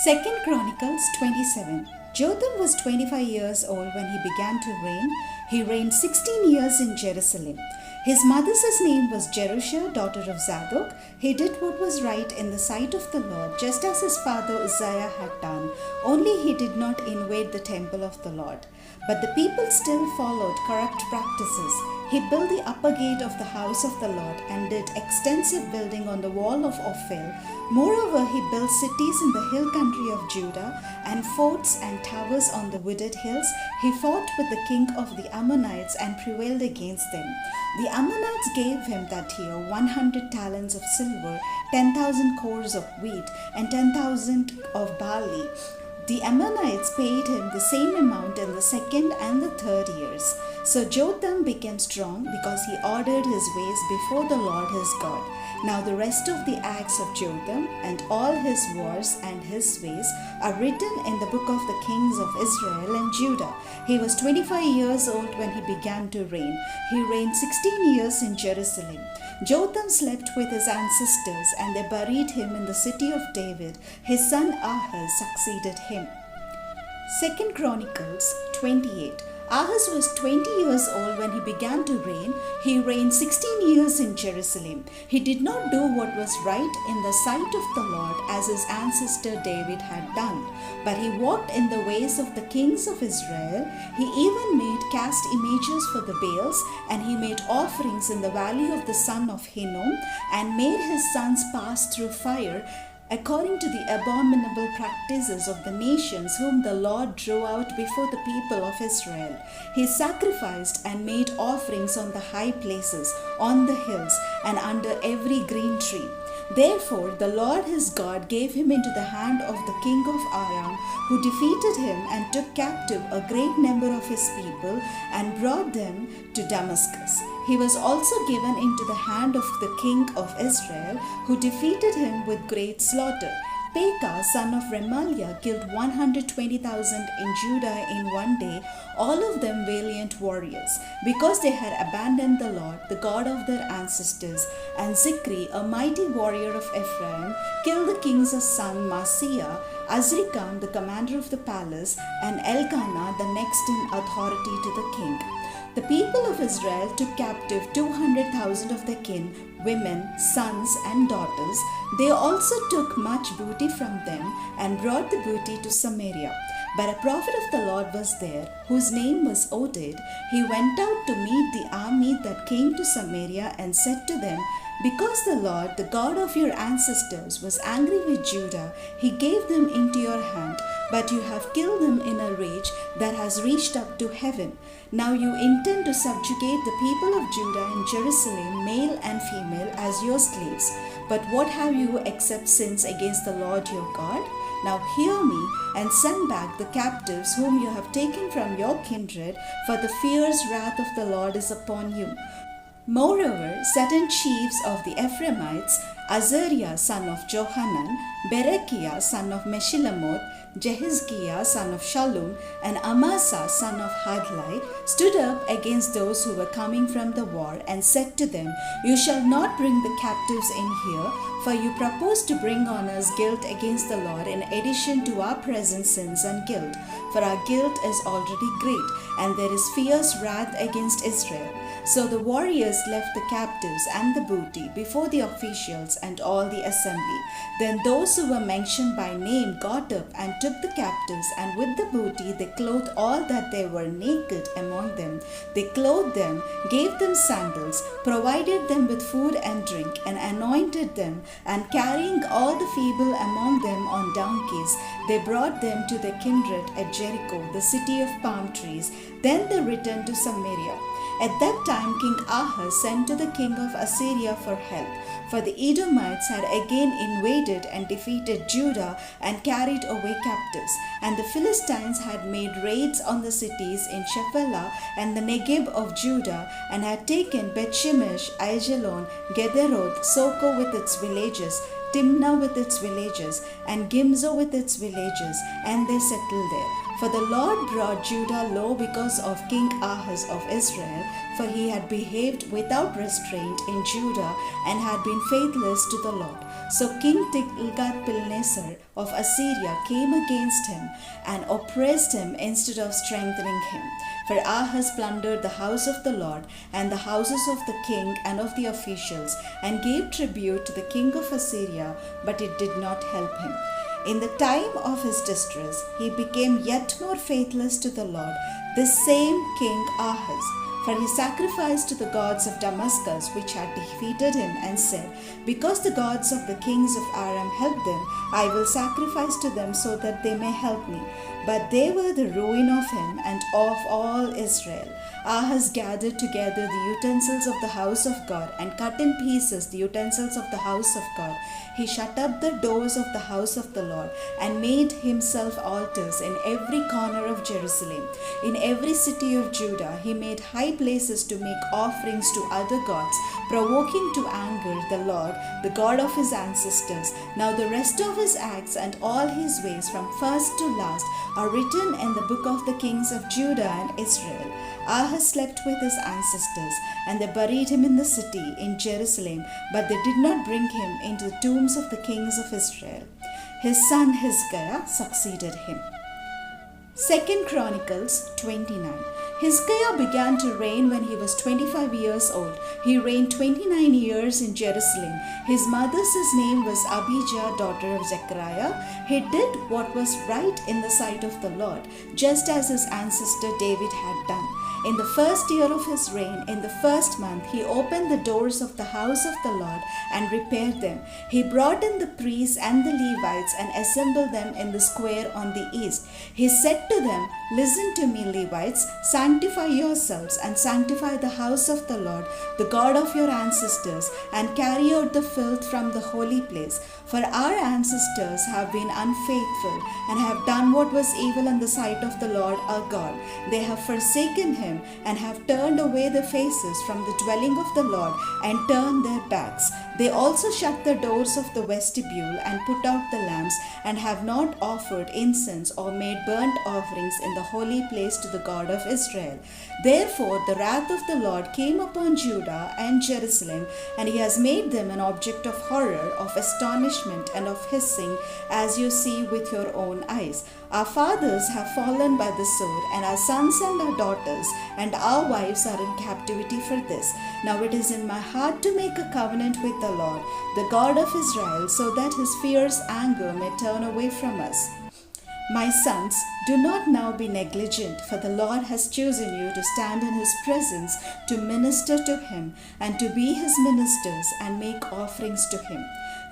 2 Chronicles 27. Jotham was 25 years old when he began to reign. He reigned 16 years in Jerusalem. His mother's name was Jerusha, daughter of Zadok. He did what was right in the sight of the Lord, just as his father Uzziah had done. Only he did not invade the temple of the Lord. But the people still followed corrupt practices. He built the upper gate of the house of the Lord and did extensive building on the wall of Ophel. Moreover, he built cities in the hill country of Judah and forts and towers on the wooded hills. He fought with the king of the Ammonites and prevailed against them. The Ammonites gave him that year 100 talents of silver, 10,000 cores of wheat, and 10,000 of barley. The Ammonites paid him the same amount in the second and the third years. So Jotham became strong because he ordered his ways before the Lord his God. Now the rest of the acts of Jotham and all his wars and his ways are written in the book of the kings of Israel and Judah. He was 25 years old when he began to reign. He reigned 16 years in Jerusalem. Jotham slept with his ancestors, and they buried him in the city of David. His son Ahaz succeeded him. 2 Chronicles 28. Ahaz was 20 years old when he began to reign. He reigned 16 years in Jerusalem. He did not do what was right in the sight of the Lord as his ancestor David had done, but he walked in the ways of the kings of Israel. He even made cast images for the Baals, and he made offerings in the valley of the son of Hinnom, and made his sons pass through fire, according to the abominable practices of the nations whom the Lord drove out before the people of Israel. He sacrificed and made offerings on the high places, on the hills, and under every green tree. Therefore the Lord his God gave him into the hand of the king of Aram, who defeated him and took captive a great number of his people and brought them to Damascus. He was also given into the hand of the king of Israel, who defeated him with great slaughter. Pekah, son of Remaliah, killed 120,000 in Judah in one day, all of them valiant warriors, because they had abandoned the Lord, the God of their ancestors. And Zikri, a mighty warrior of Ephraim, killed the king's son Maaseiah, Azrikam, the commander of the palace, and Elkanah, the next in authority to the king. The people of Israel took captive 200,000 of their kin, women, sons, and daughters. They also took much booty from them and brought the booty to Samaria. But a prophet of the Lord was there, whose name was Oded. He went out to meet the army that came to Samaria and said to them, "Because the Lord, the God of your ancestors, was angry with Judah, he gave them into your hand, but you have killed them in a rage that has reached up to heaven. Now you intend to subjugate the people of Judah and Jerusalem, male and female, as your slaves. But what have you except sins against the Lord your God? Now hear me, and send back the captives whom you have taken from your kindred, for the fierce wrath of the Lord is upon you." Moreover, certain chiefs of the Ephraimites, Azariah son of Johanan, Berechiah son of Meshillemoth, Jehizkiah son of Shallum, and Amasa son of Hadlai, stood up against those who were coming from the war, and said to them, "You shall not bring the captives in here, for you propose to bring on us guilt against the Lord in addition to our present sins and guilt. For our guilt is already great, and there is fierce wrath against Israel." So the warriors left the captives and the booty before the officials and all the assembly. Then those who were mentioned by name got up and took the captives, and with the booty they clothed all that they were naked among them. They clothed them, gave them sandals, provided them with food and drink, and anointed them, and carrying all the feeble among them on donkeys, they brought them to their kindred at Jericho, the city of palm trees. Then they returned to Samaria. At that time King Ahaz sent to the king of Assyria for help, for the Edomites had again invaded and defeated Judah and carried away captives. And the Philistines had made raids on the cities in Shephelah and the Negeb of Judah, and had taken Bethshemesh, Aijalon, Gederoth, Soko with its villages, Timnah with its villages, and Gimzo with its villages, and they settled there. For the Lord brought Judah low because of King Ahaz of Israel, for he had behaved without restraint in Judah and had been faithless to the Lord. So King Tiglath-Pileser of Assyria came against him and oppressed him instead of strengthening him. For Ahaz plundered the house of the Lord and the houses of the king and of the officials, and gave tribute to the king of Assyria, but it did not help him. In the time of his distress, he became yet more faithless to the Lord, this same King Ahaz. For he sacrificed to the gods of Damascus, which had defeated him, and said, Because the gods of the kings of Aram helped them, I will sacrifice to them so that they may help me. But they were the ruin of him and of all Israel. Ahaz gathered together the utensils of the house of God and cut in pieces the utensils of the house of God. He shut up the doors of the house of the Lord and made himself altars in every corner of Jerusalem. In every city of Judah he made high places to make offerings to other gods, provoking to anger the Lord, the God of his ancestors. Now the rest of his acts and all his ways from first to last are written in the book of the kings of Judah and Israel. Ahaz slept with his ancestors, and they buried him in the city in Jerusalem, but they did not bring him into the tombs of the kings of Israel. His son Hezekiah succeeded him. 2 Chronicles 29. Hezekiah began to reign when he was 25 years old. He reigned 29 years in Jerusalem. His mother's name was Abijah, daughter of Zechariah. He did what was right in the sight of the Lord, just as his ancestor David had done. In the first year of his reign, in the first month, he opened the doors of the house of the Lord and repaired them. He brought in the priests and the Levites and assembled them in the square on the east. He said to them, Listen to me, Levites, sanctify yourselves and sanctify the house of the Lord, the God of your ancestors, and carry out the filth from the holy place. For our ancestors have been unfaithful and have done what was evil in the sight of the Lord our God. They have forsaken him and have turned away their faces from the dwelling of the Lord and turned their backs. They also shut the doors of the vestibule and put out the lamps, and have not offered incense or made burnt offerings in the holy place to the God of Israel. Therefore the wrath of the Lord came upon Judah and Jerusalem, and he has made them an object of horror, of astonishment, and of hissing, as you see with your own eyes. Our fathers have fallen by the sword, and our sons and our daughters and our wives are in captivity for this. Now it is in my heart to make a covenant with the Lord, the God of Israel, so that his fierce anger may turn away from us. My sons, do not now be negligent, for the Lord has chosen you to stand in his presence, to minister to him, and to be his ministers, and make offerings to him.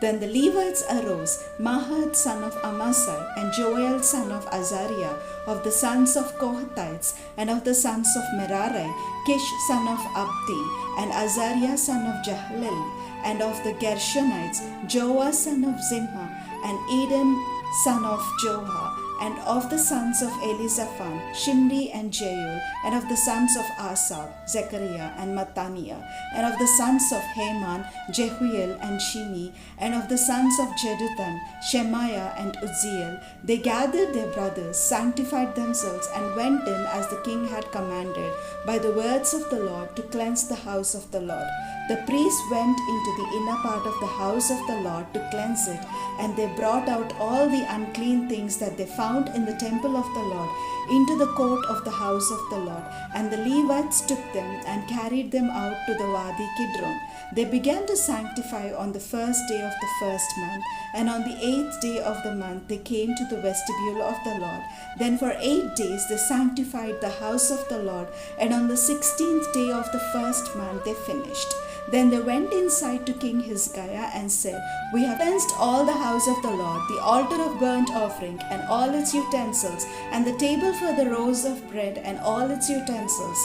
Then the Levites arose, Mahath son of Amasai, and Joel son of Azariah, of the sons of Kohathites, and of the sons of Merari, Kish son of Abdi, and Azariah son of Jahleel, and of the Gershonites, Joah son of Zimha, and Eden son of Joah, and of the sons of Elizaphan, Shimri and Jeul, and of the sons of Asaph, Zechariah and Mattaniah, and of the sons of Heman, Jehuel and Shimi, and of the sons of Jeduthun, Shemaiah and Uzziel. They gathered their brothers, sanctified themselves, and went in as the king had commanded, by the words of the Lord, to cleanse the house of the Lord. The priests went into the inner part of the house of the Lord to cleanse it, and they brought out all the unclean things that they found in the temple of the Lord into the court of the house of the Lord. And the Levites took them and carried them out to the Wadi Kidron. They began to sanctify on the first day of the first month, and on the 8th day of the month they came to the vestibule of the Lord. Then for 8 days they sanctified the house of the Lord, and on the 16th day of the first month they finished. Then they went inside to King Hezekiah and said, We have cleansed all the house of the Lord, the altar of burnt offering and all its utensils, and the table for the roast of bread and all its utensils.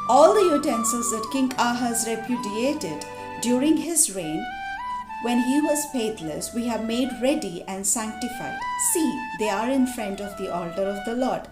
All the utensils that King Ahaz repudiated during his reign, when he was faithless, we have made ready and sanctified. See, they are in front of the altar of the Lord.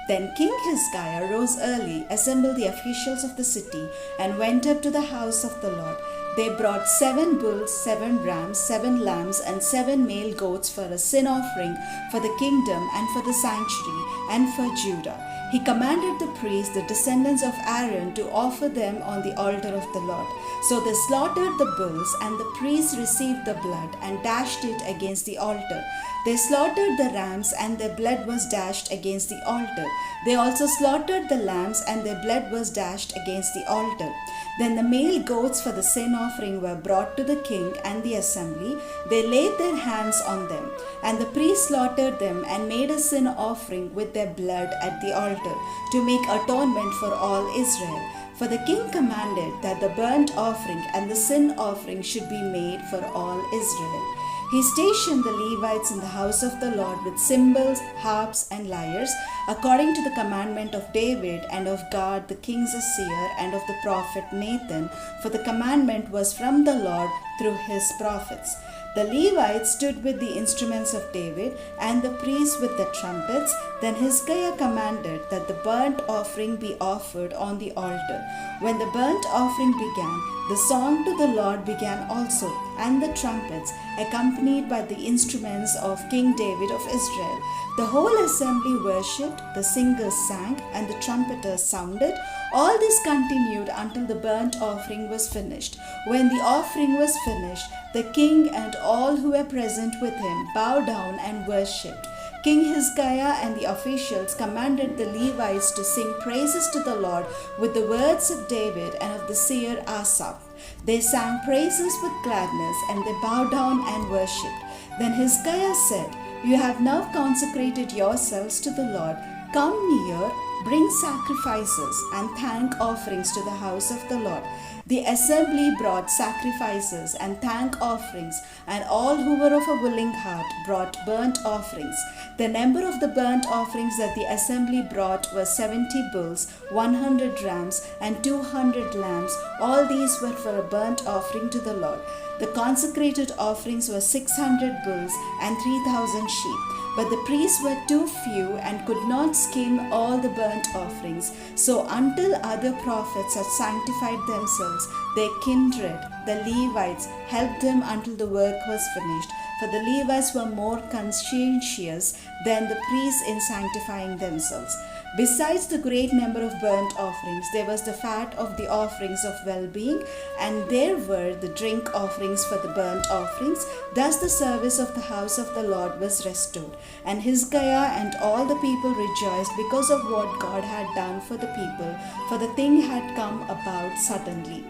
Then King Hezekiah rose early, assembled the officials of the city, and went up to the house of the Lord. They brought 7 bulls, 7 rams, 7 lambs, and 7 male goats for a sin offering for the kingdom and for the sanctuary and for Judah. He commanded the priests, the descendants of Aaron, to offer them on the altar of the Lord. So they slaughtered the bulls, and the priests received the blood and dashed it against the altar. They slaughtered the rams, and their blood was dashed against the altar. They also slaughtered the lambs, and their blood was dashed against the altar. Then the male goats for the sin offering were brought to the king and the assembly. They laid their hands on them, and the priests slaughtered them and made a sin offering with their blood at the altar to make atonement for all Israel. For the king commanded that the burnt offering and the sin offering should be made for all Israel. He stationed the Levites in the house of the Lord with cymbals, harps, and lyres, according to the commandment of David and of Gad the king's seer and of the prophet Nathan, for the commandment was from the Lord through his prophets. The Levites stood with the instruments of David, and the priests with the trumpets. Then Hezekiah commanded that the burnt offering be offered on the altar. When the burnt offering began, the song to the Lord began also, and the trumpets, accompanied by the instruments of King David of Israel. The whole assembly worshipped, the singers sang, and the trumpeters sounded. All this continued until the burnt offering was finished. When the offering was finished, the king and all who were present with him bowed down and worshipped. King Hezekiah and the officials commanded the Levites to sing praises to the Lord with the words of David and of the seer Asaph. They sang praises with gladness, and they bowed down and worshipped. Then Hezekiah said, "You have now consecrated yourselves to the Lord. Come near, bring sacrifices and thank offerings to the house of the Lord." The assembly brought sacrifices and thank offerings, and all who were of a willing heart brought burnt offerings. The number of the burnt offerings that the assembly brought was 70 bulls, 100 rams, and 200 lambs. All these were for a burnt offering to the Lord. The consecrated offerings were 600 bulls and 3,000 sheep. But the priests were too few and could not skin all the burnt offerings. So until other prophets had sanctified themselves, their kindred, the Levites, helped them until the work was finished. For the Levites were more conscientious than the priests in sanctifying themselves. Besides the great number of burnt offerings, there was the fat of the offerings of well-being, and there were the drink offerings for the burnt offerings. Thus the service of the house of the Lord was restored. And Hezekiah and all the people rejoiced because of what God had done for the people, for the thing had come about suddenly.